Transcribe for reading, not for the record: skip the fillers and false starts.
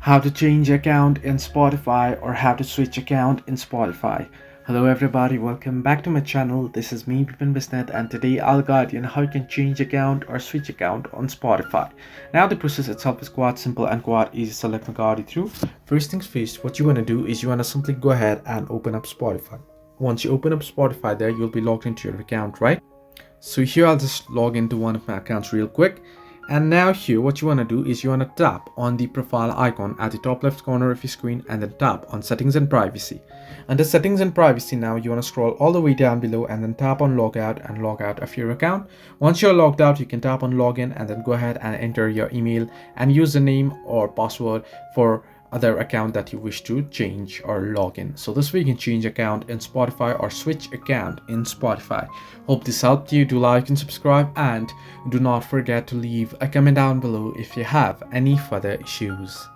how to change account in Spotify or how to switch account in Spotify. Hello everybody, welcome back to my channel. This is me Bipin Bisnet, and today I'll guide you on how you can change account or switch account on Spotify. Now the process itself is quite simple and quite easy, so let me guide you through. First things first, what you want to do is you want to simply go ahead and open up Spotify. Once you open up Spotify there, you'll be logged into your account, right? So here I'll just log into one of my accounts real quick. And now here what you want to do is you want to tap on the profile icon at the top left corner of your screen and then tap on settings and privacy. Under settings and privacy, now you want to scroll all the way down below and then tap on logout and log out of your account. Once you're logged out, you can tap on login and then go ahead and enter your email and username or password for other account that you wish to change or log in. So this way you can change account in Spotify or switch account in Spotify. Hope this helped you. Do like and subscribe, and do not forget to leave a comment down below if you have any further issues.